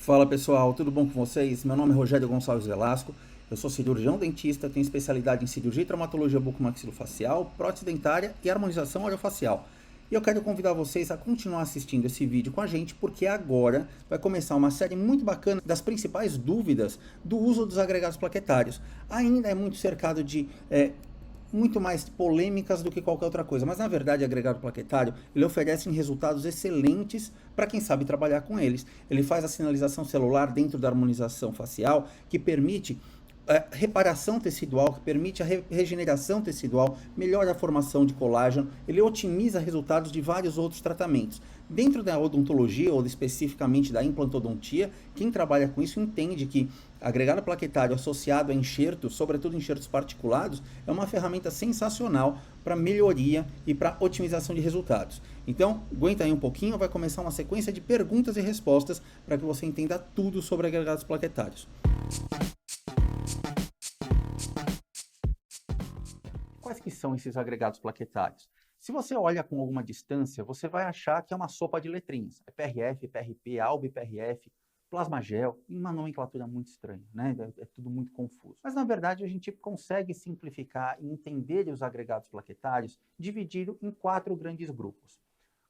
Fala pessoal, tudo bom com vocês? Meu nome é Rogério Gonçalves Velasco, eu sou cirurgião dentista, tenho especialidade em cirurgia e traumatologia bucomaxilofacial, prótese dentária e harmonização orofacial. E eu quero convidar vocês a continuar assistindo esse vídeo com a gente, porque agora vai começar uma série muito bacana das principais dúvidas do uso dos agregados plaquetários. Ainda é muito cercado de muito mais polêmicas do que qualquer outra coisa, mas na verdade o agregado plaquetário ele oferece resultados excelentes para quem sabe trabalhar com eles. Ele faz a sinalização celular dentro da harmonização facial, que permite reparação tecidual, que permite a regeneração tecidual, melhora a formação de colágeno, ele otimiza resultados de vários outros tratamentos. Dentro da odontologia, ou especificamente da implantodontia, quem trabalha com isso entende que agregado plaquetário associado a enxertos, sobretudo enxertos particulados, é uma ferramenta sensacional para melhoria e para otimização de resultados. Então, aguenta aí um pouquinho, vai começar uma sequência de perguntas e respostas para que você entenda tudo sobre agregados plaquetários. Quais que são esses agregados plaquetários? Se você olha com alguma distância, você vai achar que é uma sopa de letrinhas. É PRF, PRP, ALB, PRF, plasmagel, em uma nomenclatura muito estranha, né? É tudo muito confuso. Mas, na verdade, a gente consegue simplificar e entender os agregados plaquetários dividido em 4 grandes grupos.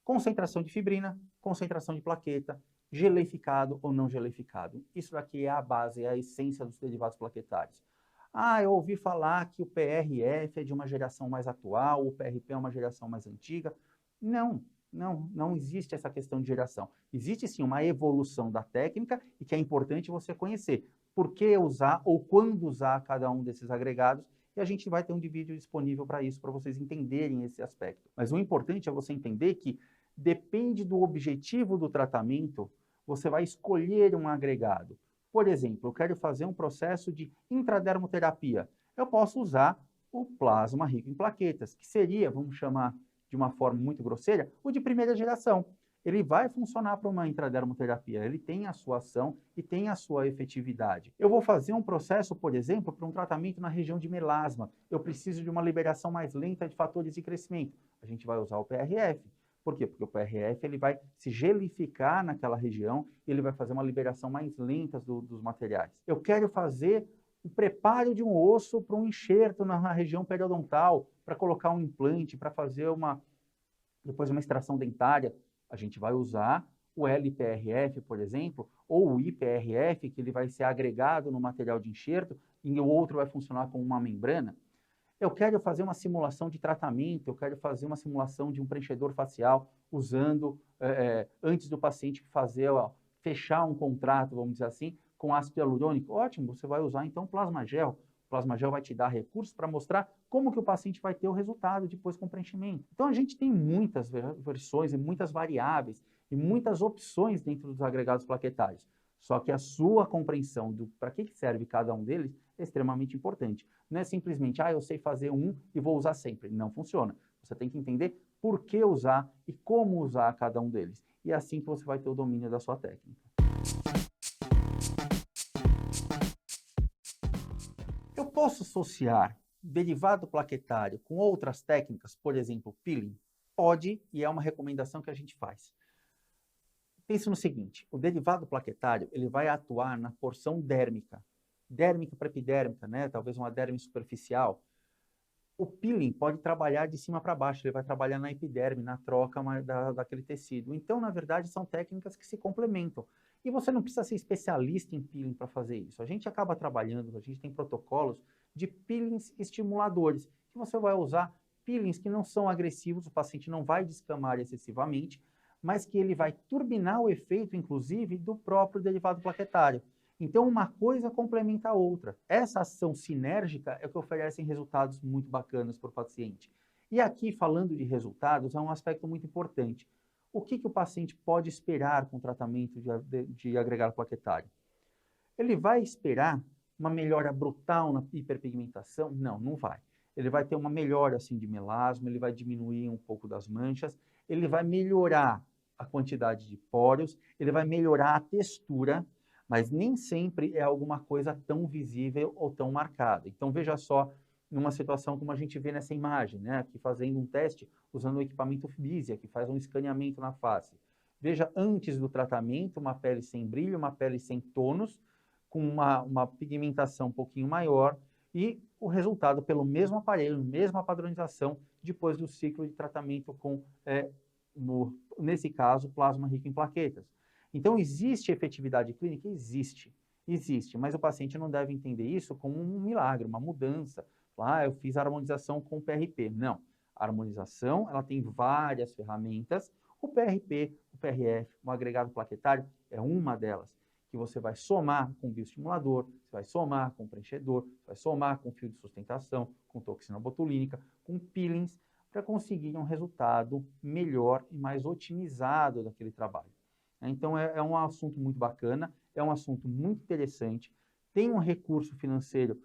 Concentração de fibrina, concentração de plaqueta, geleificado ou não geleificado. Isso daqui é a base, é a essência dos derivados plaquetários. Ah, eu ouvi falar que o PRF é de uma geração mais atual, o PRP é uma geração mais antiga. Não existe essa questão de geração. Existe sim uma evolução da técnica e que é importante você conhecer por que usar ou quando usar cada um desses agregados, e a gente vai ter um vídeo disponível para isso, para vocês entenderem esse aspecto. Mas o importante é você entender que depende do objetivo do tratamento, você vai escolher um agregado. Por exemplo, eu quero fazer um processo de intradermoterapia. Eu posso usar o plasma rico em plaquetas, que seria, vamos chamar de uma forma muito grosseira, o de primeira geração. Ele vai funcionar para uma intradermoterapia, ele tem a sua ação e tem a sua efetividade. Eu vou fazer um processo, por exemplo, para um tratamento na região de melasma. Eu preciso de uma liberação mais lenta de fatores de crescimento. A gente vai usar o PRF. Por quê? Porque o PRF ele vai se gelificar naquela região e ele vai fazer uma liberação mais lenta dos materiais. Eu quero fazer o preparo de um osso para um enxerto na região periodontal, para colocar um implante, para fazer depois uma extração dentária. A gente vai usar o LPRF, por exemplo, ou o IPRF, que ele vai ser agregado no material de enxerto, e o outro vai funcionar como uma membrana. Eu quero fazer uma simulação de tratamento, eu quero fazer uma simulação de um preenchedor facial usando, antes do paciente fazer, fechar um contrato, vamos dizer assim, com ácido hialurônico. Ótimo, você vai usar então plasmagel. O plasmagel vai te dar recursos para mostrar como que o paciente vai ter o resultado depois com o preenchimento. Então a gente tem muitas versões e muitas variáveis e muitas opções dentro dos agregados plaquetários. Só que a sua compreensão do para que serve cada um deles é extremamente importante. Não é simplesmente, eu sei fazer um e vou usar sempre. Não funciona. Você tem que entender por que usar e como usar cada um deles. E é assim que você vai ter o domínio da sua técnica. Eu posso associar derivado plaquetário com outras técnicas, por exemplo, peeling? Pode, e é uma recomendação que a gente faz. Pense no seguinte, o derivado plaquetário ele vai atuar na porção dérmica para epidérmica, né? Talvez uma derme superficial. O peeling pode trabalhar de cima para baixo, ele vai trabalhar na epiderme, na troca daquele tecido. Então, na verdade, são técnicas que se complementam. E você não precisa ser especialista em peeling para fazer isso. A gente acaba trabalhando, a gente tem protocolos de peelings estimuladores, que você vai usar peelings que não são agressivos, o paciente não vai descamar excessivamente, mas que ele vai turbinar o efeito, inclusive, do próprio derivado plaquetário. Então, uma coisa complementa a outra. Essa ação sinérgica é o que oferece resultados muito bacanas para o paciente. E aqui, falando de resultados, é um aspecto muito importante. O que o paciente pode esperar com o tratamento de agregado plaquetário? Ele vai esperar uma melhora brutal na hiperpigmentação? Não vai. Ele vai ter uma melhora assim, de melasma, ele vai diminuir um pouco das manchas, ele vai melhorar a quantidade de poros, ele vai melhorar a textura, mas nem sempre é alguma coisa tão visível ou tão marcada. Então, veja só, numa situação como a gente vê nessa imagem, né? Aqui fazendo um teste usando o equipamento Visia, que faz um escaneamento na face. Veja antes do tratamento uma pele sem brilho, uma pele sem tônus, com uma pigmentação um pouquinho maior e o resultado pelo mesmo aparelho, mesma padronização, depois do ciclo de tratamento com, nesse caso, plasma rico em plaquetas. Então, existe efetividade clínica? Existe, mas o paciente não deve entender isso como um milagre, uma mudança. Eu fiz a harmonização com o PRP. Não, a harmonização, ela tem várias ferramentas. O PRP, o PRF, o agregado plaquetário é uma delas, que você vai somar com bioestimulador, você vai somar com preenchedor, você vai somar com fio de sustentação, com toxina botulínica, com peelings, para conseguir um resultado melhor e mais otimizado daquele trabalho. Então, é um assunto muito bacana, é um assunto muito interessante, tem um recurso financeiro,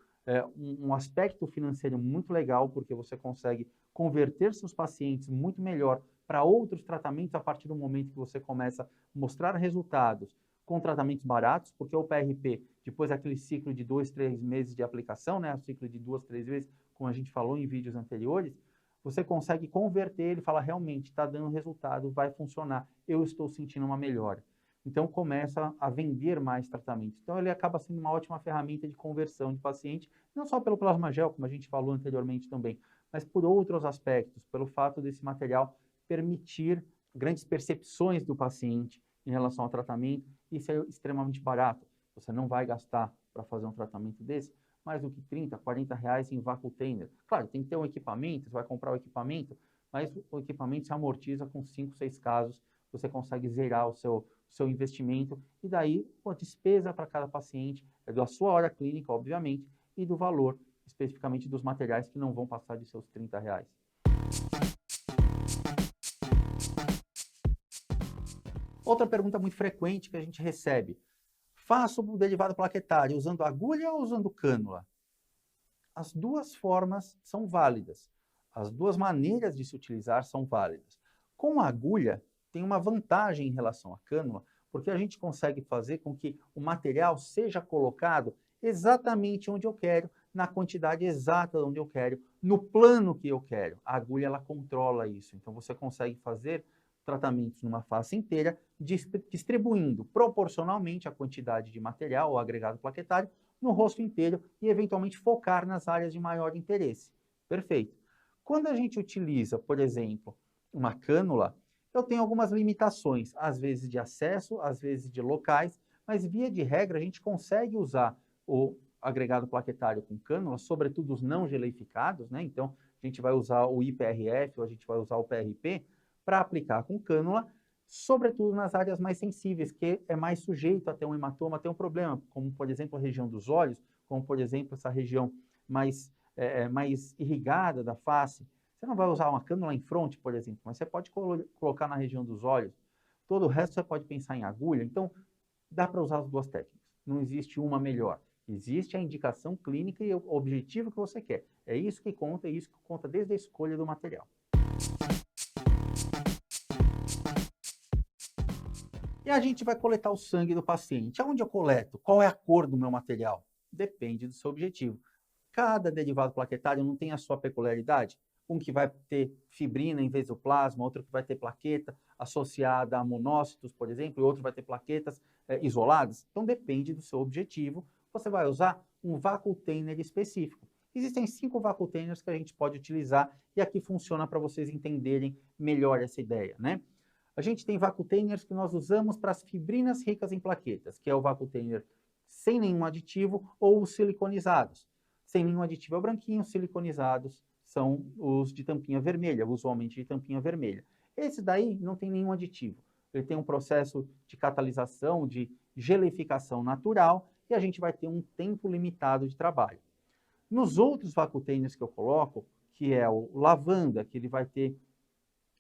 um aspecto financeiro muito legal, porque você consegue converter seus pacientes muito melhor para outros tratamentos a partir do momento que você começa a mostrar resultados com tratamentos baratos, porque o PRP, depois daquele ciclo de 2, 3 meses de aplicação, né, o ciclo de 2, 3 vezes, como a gente falou em vídeos anteriores, você consegue converter ele e falar, realmente, está dando resultado, vai funcionar, eu estou sentindo uma melhora. Então, começa a vender mais tratamentos. Então, ele acaba sendo uma ótima ferramenta de conversão de paciente, não só pelo plasma gel, como a gente falou anteriormente também, mas por outros aspectos, pelo fato desse material permitir grandes percepções do paciente em relação ao tratamento. Isso é extremamente barato. Você não vai gastar para fazer um tratamento desse mais do que 30, 40 reais em Vacutainer. Claro, tem que ter um equipamento, você vai comprar o equipamento, mas o equipamento se amortiza com 5, 6 casos, você consegue zerar o seu investimento, e daí a despesa para cada paciente é da sua hora clínica, obviamente, e do valor, especificamente dos materiais que não vão passar de seus 30 reais. Outra pergunta muito frequente que a gente recebe: faço o derivado plaquetário usando agulha ou usando cânula? As duas formas são válidas. As duas maneiras de se utilizar são válidas. Com a agulha, tem uma vantagem em relação à cânula, porque a gente consegue fazer com que o material seja colocado exatamente onde eu quero, na quantidade exata onde eu quero, no plano que eu quero. A agulha, ela controla isso. Então, você consegue fazer tratamentos numa face inteira, distribuindo proporcionalmente a quantidade de material ou agregado plaquetário no rosto inteiro e, eventualmente, focar nas áreas de maior interesse. Perfeito. Quando a gente utiliza, por exemplo, uma cânula, eu tenho algumas limitações, às vezes de acesso, às vezes de locais, mas, via de regra, a gente consegue usar o agregado plaquetário com cânula, sobretudo os não geleificados, né? Então, a gente vai usar o IPRF ou a gente vai usar o PRP, para aplicar com cânula, sobretudo nas áreas mais sensíveis, que é mais sujeito a ter um hematoma, a ter um problema, como, por exemplo, a região dos olhos, como, por exemplo, essa região mais irrigada da face. Você não vai usar uma cânula em fronte, por exemplo, mas você pode colocar na região dos olhos. Todo o resto você pode pensar em agulha. Então, dá para usar as duas técnicas. Não existe uma melhor. Existe a indicação clínica e o objetivo que você quer. É isso que conta desde a escolha do material. E a gente vai coletar o sangue do paciente. Aonde eu coleto? Qual é a cor do meu material? Depende do seu objetivo. Cada derivado plaquetário não tem a sua peculiaridade. Um que vai ter fibrina em vez do plasma, outro que vai ter plaqueta associada a monócitos, por exemplo, e outro vai ter plaquetas isoladas. Então, depende do seu objetivo. Você vai usar um Vacutainer específico. Existem 5 Vacutainers que a gente pode utilizar e aqui funciona para vocês entenderem melhor essa ideia, né? A gente tem Vacutainers que nós usamos para as fibrinas ricas em plaquetas, que é o Vacutainer sem nenhum aditivo ou os siliconizados. Sem nenhum aditivo é o branquinho, siliconizados são os de tampinha vermelha, usualmente de tampinha vermelha. Esse daí não tem nenhum aditivo. Ele tem um processo de catalisação, de geleificação natural, e a gente vai ter um tempo limitado de trabalho. Nos outros Vacutainers que eu coloco, que é o lavanda, que ele vai ter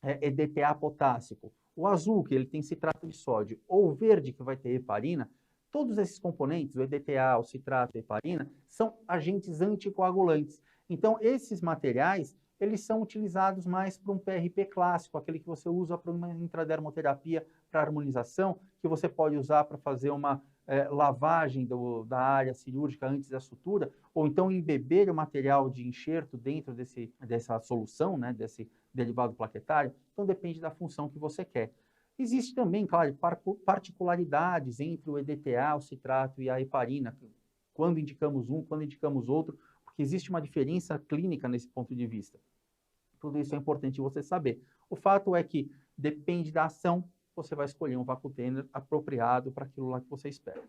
EDTA potássico, o azul, que ele tem citrato de sódio, ou o verde, que vai ter heparina, todos esses componentes, o EDTA, o citrato e a heparina, são agentes anticoagulantes. Então, esses materiais, eles são utilizados mais para um PRP clássico, aquele que você usa para uma intradermoterapia para harmonização, que você pode usar para fazer uma lavagem da área cirúrgica antes da sutura, ou então embeber o material de enxerto dentro dessa solução, né, desse derivado plaquetário. Então, depende da função que você quer. Existe também, claro, particularidades entre o EDTA, o citrato e a heparina, quando indicamos um, quando indicamos outro, porque existe uma diferença clínica nesse ponto de vista. Tudo isso é importante você saber. O fato é que depende da ação, você vai escolher um vacutainer apropriado para aquilo lá que você espera.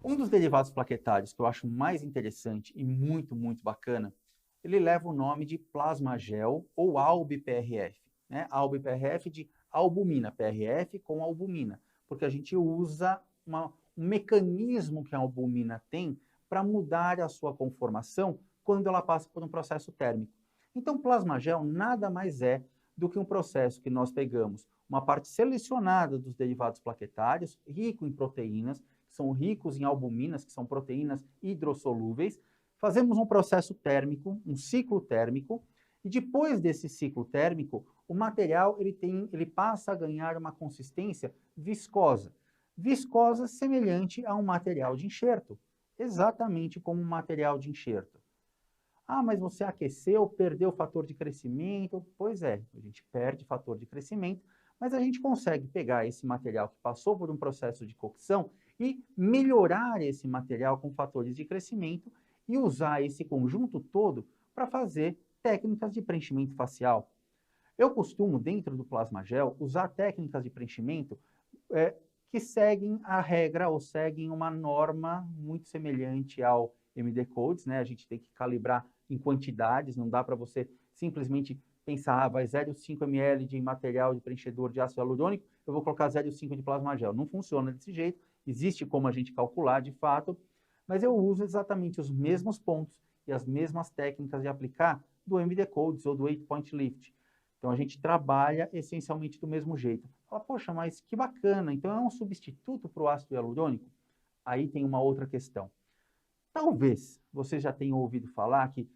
Um dos derivados plaquetários que eu acho mais interessante e muito, muito bacana, ele leva o nome de plasmagel ou ALB-PRF, né? ALB-PRF de albumina, PRF com albumina, porque a gente usa um mecanismo que a albumina tem para mudar a sua conformação quando ela passa por um processo térmico. Então, plasmagel nada mais é do que um processo que nós pegamos uma parte selecionada dos derivados plaquetários, rico em proteínas, que são ricos em albuminas, que são proteínas hidrossolúveis, fazemos um processo térmico, um ciclo térmico, e depois desse ciclo térmico, o material ele passa a ganhar uma consistência viscosa. Viscosa semelhante a um material de enxerto, exatamente como um material de enxerto. Ah, mas você aqueceu, perdeu o fator de crescimento. Pois é, a gente perde fator de crescimento, mas a gente consegue pegar esse material que passou por um processo de cocção e melhorar esse material com fatores de crescimento e usar esse conjunto todo para fazer técnicas de preenchimento facial. Eu costumo, dentro do Plasmagel, usar técnicas de preenchimento que seguem a regra ou seguem uma norma muito semelhante ao MD Codes, né? A gente tem que calibrar em quantidades, não dá para você simplesmente pensar, vai 0,5 ml de material de preenchedor de ácido hialurônico, eu vou colocar 0,5 de plasmagel. Não funciona desse jeito, existe como a gente calcular de fato, mas eu uso exatamente os mesmos pontos e as mesmas técnicas de aplicar do MD Codes ou do 8-Point Lift. Então, a gente trabalha essencialmente do mesmo jeito. Fala, poxa, mas que bacana, então é um substituto para o ácido hialurônico? Aí tem uma outra questão. Talvez você já tenha ouvido falar que,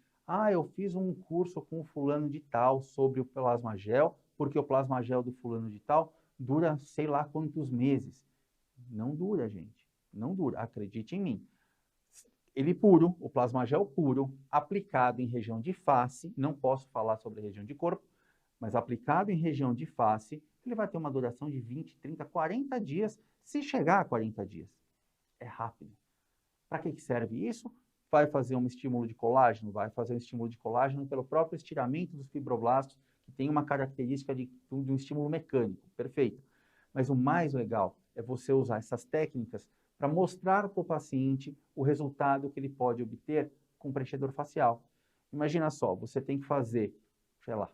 eu fiz um curso com o fulano de tal sobre o plasmagel, porque o plasmagel do fulano de tal dura sei lá quantos meses. Não dura, gente. Não dura. Acredite em mim. Ele puro, o plasmagel puro, aplicado em região de face, não posso falar sobre a região de corpo, mas aplicado em região de face, ele vai ter uma duração de 20, 30, 40 dias, se chegar a 40 dias. É rápido. Para que serve isso? Vai fazer um estímulo de colágeno? Vai fazer um estímulo de colágeno pelo próprio estiramento dos fibroblastos, que tem uma característica de um estímulo mecânico. Perfeito. Mas o mais legal é você usar essas técnicas para mostrar para o paciente o resultado que ele pode obter com o preenchedor facial. Imagina só, você tem que fazer, sei lá,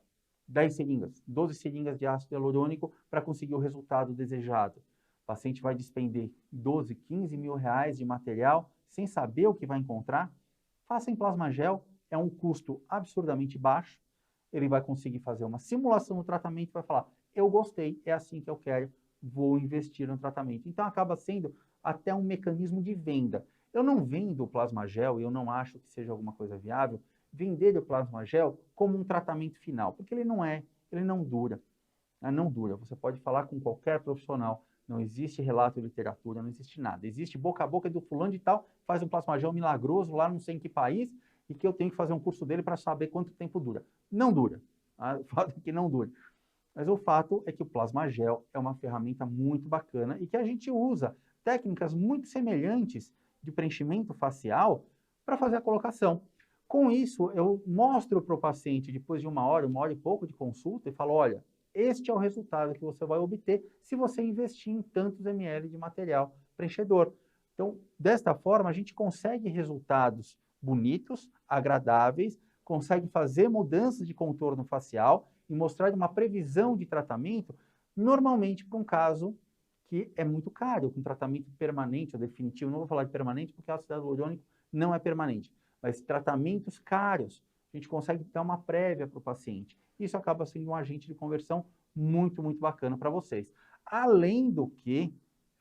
10 seringas, 12 seringas de ácido hialurônico para conseguir o resultado desejado. O paciente vai despender 12, 15 mil reais de material sem saber o que vai encontrar. Faça em plasmagel, é um custo absurdamente baixo. Ele vai conseguir fazer uma simulação do tratamento e vai falar, eu gostei, é assim que eu quero, vou investir no tratamento. Então, acaba sendo até um mecanismo de venda. Eu não vendo o plasmagel, e eu não acho que seja alguma coisa viável, vender o plasmagel como um tratamento final, porque ele não é, ele não dura. Não dura. Você pode falar com qualquer profissional, não existe relato de literatura, não existe nada. Existe boca a boca do fulano de tal, faz um plasmagel milagroso lá não sei em que país, e que eu tenho que fazer um curso dele para saber quanto tempo dura. Não dura. O fato é que não dura. Mas o fato é que o plasmagel é uma ferramenta muito bacana e que a gente usa técnicas muito semelhantes de preenchimento facial para fazer a colocação. Com isso, eu mostro para o paciente, depois de uma hora e pouco de consulta, e falo, olha, este é o resultado que você vai obter se você investir em tantos ml de material preenchedor. Então, desta forma, a gente consegue resultados bonitos, agradáveis, consegue fazer mudanças de contorno facial e mostrar uma previsão de tratamento, normalmente para um caso que é muito caro, com tratamento permanente ou definitivo. Não vou falar de permanente porque o ácido hialurônico não é permanente, mas tratamentos caros, a gente consegue dar uma prévia para o paciente. Isso acaba sendo um agente de conversão muito, muito bacana para vocês. Além do que,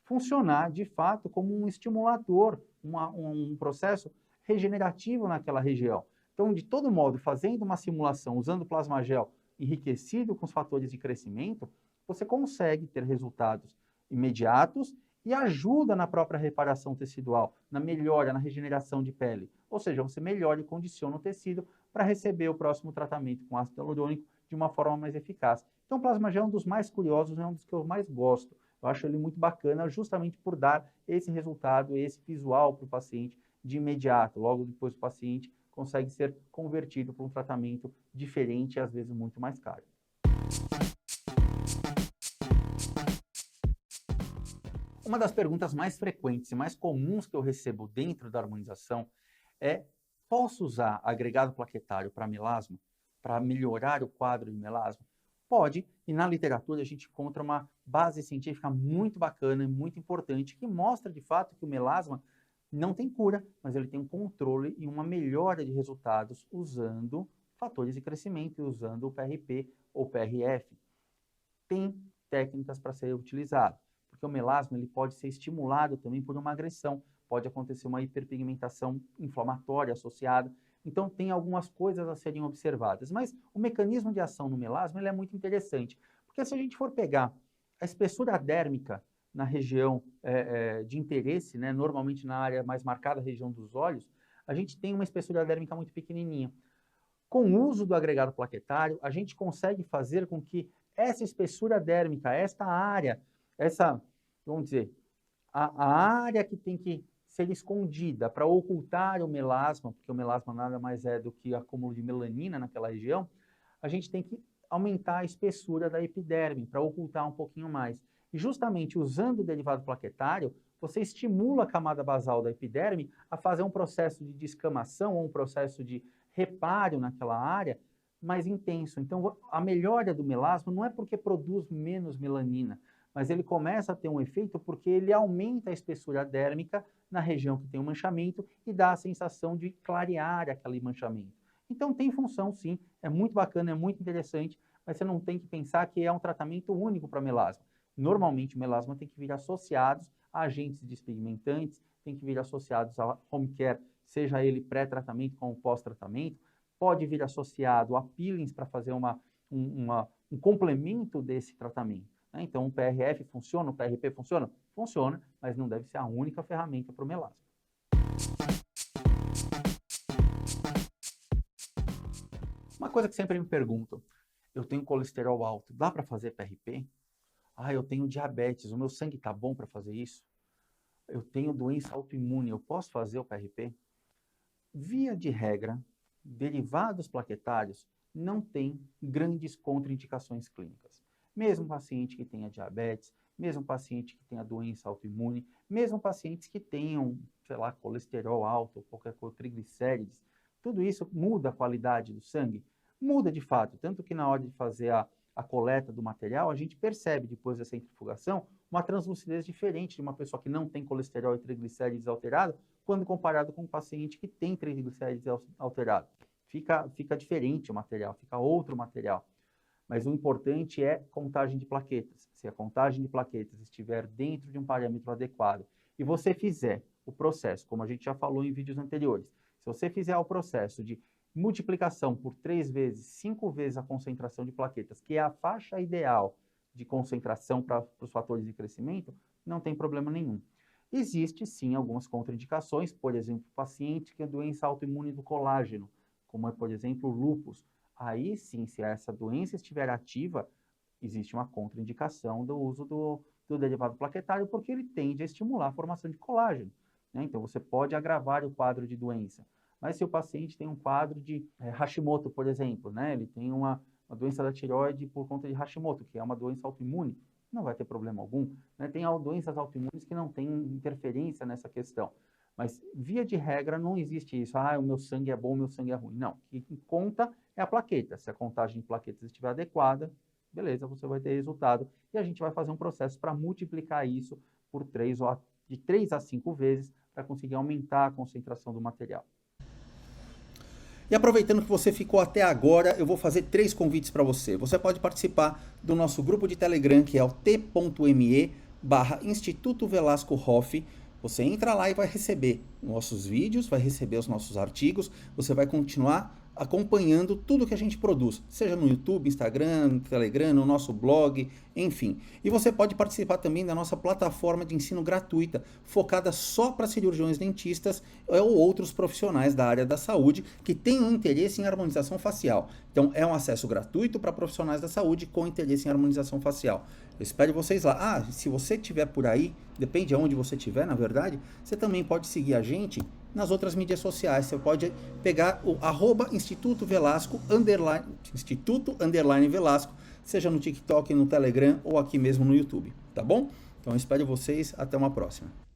funcionar de fato como um estimulador, um processo regenerativo naquela região. Então, de todo modo, fazendo uma simulação usando o plasmagel enriquecido com os fatores de crescimento, você consegue ter resultados imediatos e ajuda na própria reparação tecidual, na melhora, na regeneração de pele. Ou seja, você melhora e condiciona o tecido para receber o próximo tratamento com ácido hialurônico de uma forma mais eficaz. Então, o plasmagel é um dos mais curiosos, é um dos que eu mais gosto. Eu acho ele muito bacana justamente por dar esse resultado, esse visual para o paciente de imediato. Logo depois o paciente consegue ser convertido para um tratamento diferente e às vezes muito mais caro. Uma das perguntas mais frequentes e mais comuns que eu recebo dentro da harmonização é: posso usar agregado plaquetário para melasma, para melhorar o quadro de melasma? Pode, e na literatura a gente encontra uma base científica muito bacana e muito importante que mostra de fato que o melasma não tem cura, mas ele tem um controle e uma melhora de resultados usando fatores de crescimento e usando o PRP ou PRF. Tem técnicas para ser utilizado, porque o melasma ele pode ser estimulado também por uma agressão, pode acontecer uma hiperpigmentação inflamatória associada. Então, tem algumas coisas a serem observadas. Mas o mecanismo de ação no melasma ele é muito interessante, porque se a gente for pegar a espessura dérmica na região de interesse, né, normalmente na área mais marcada, a região dos olhos, a gente tem uma espessura dérmica muito pequenininha. Com o uso do agregado plaquetário, a gente consegue fazer com que essa espessura dérmica, esta área, vamos dizer, a área que tem que ser escondida para ocultar o melasma, porque o melasma nada mais é do que acúmulo de melanina naquela região, a gente tem que aumentar a espessura da epiderme para ocultar um pouquinho mais. E justamente usando o derivado plaquetário, você estimula a camada basal da epiderme a fazer um processo de descamação ou um processo de reparo naquela área mais intenso. Então, a melhora do melasma não é porque produz menos melanina, mas ele começa a ter um efeito porque ele aumenta a espessura dérmica na região que tem o manchamento e dá a sensação de clarear aquele manchamento. Então tem função sim, é muito bacana, é muito interessante, mas você não tem que pensar que é um tratamento único para melasma. Normalmente o melasma tem que vir associados a agentes despigmentantes, tem que vir associados a home care, seja ele pré-tratamento como pós-tratamento, pode vir associado a peelings para fazer um complemento desse tratamento. Então, o PRF funciona, o PRP funciona? Funciona, mas não deve ser a única ferramenta para o melasma. Uma coisa que sempre me perguntam: eu tenho colesterol alto, dá para fazer PRP? Eu tenho diabetes, o meu sangue está bom para fazer isso? Eu tenho doença autoimune, eu posso fazer o PRP? Via de regra, derivados plaquetários não têm grandes contraindicações clínicas. Mesmo paciente que tenha diabetes, mesmo paciente que tenha doença autoimune, mesmo pacientes que tenham, sei lá, colesterol alto, ou qualquer coisa, triglicérides, tudo isso muda a qualidade do sangue? Muda de fato, tanto que na hora de fazer a coleta do material, a gente percebe depois da centrifugação uma translucidez diferente de uma pessoa que não tem colesterol e triglicérides alterado, quando comparado com um paciente que tem triglicérides alterado. Fica diferente o material, fica outro material. Mas o importante é contagem de plaquetas. Se a contagem de plaquetas estiver dentro de um parâmetro adequado e você fizer o processo, como a gente já falou em vídeos anteriores, se você fizer o processo de multiplicação por 3 vezes, 5 vezes a concentração de plaquetas, que é a faixa ideal de concentração para os fatores de crescimento, não tem problema nenhum. Existe sim algumas contraindicações, por exemplo, paciente que tem doença autoimune do colágeno, como é, por exemplo, o lúpus. Aí sim, se essa doença estiver ativa, existe uma contraindicação do uso do derivado plaquetário, porque ele tende a estimular a formação de colágeno, né? Então você pode agravar o quadro de doença. Mas se o paciente tem um quadro de Hashimoto, por exemplo, né? Ele tem uma doença da tireoide por conta de Hashimoto, que é uma doença autoimune, não vai ter problema algum, né? Tem doenças autoimunes que não têm interferência nessa questão. Mas, via de regra, não existe isso. O meu sangue é bom, o meu sangue é ruim. Não. O que conta é a plaqueta. Se a contagem de plaquetas estiver adequada, beleza, você vai ter resultado. E a gente vai fazer um processo para multiplicar isso por de 3 a 5 vezes para conseguir aumentar a concentração do material. E aproveitando que você ficou até agora, eu vou fazer 3 convites para você. Você pode participar do nosso grupo de Telegram, que é o t.me/Instituto Velasco Hoff. Você entra lá e vai receber nossos vídeos, vai receber os nossos artigos, você vai continuar acompanhando tudo que a gente produz, seja no YouTube, Instagram, no Telegram, no nosso blog, enfim. E você pode participar também da nossa plataforma de ensino gratuita, focada só para cirurgiões dentistas ou outros profissionais da área da saúde que tenham interesse em harmonização facial. Então, é um acesso gratuito para profissionais da saúde com interesse em harmonização facial. Eu espero vocês lá. Ah, se você estiver por aí, depende de onde você estiver, na verdade, você também pode seguir a gente nas outras mídias sociais. Você pode pegar o @Instituto Velasco, Instituto Velasco, seja no TikTok, no Telegram ou aqui mesmo no YouTube, tá bom? Então eu espero vocês, até uma próxima.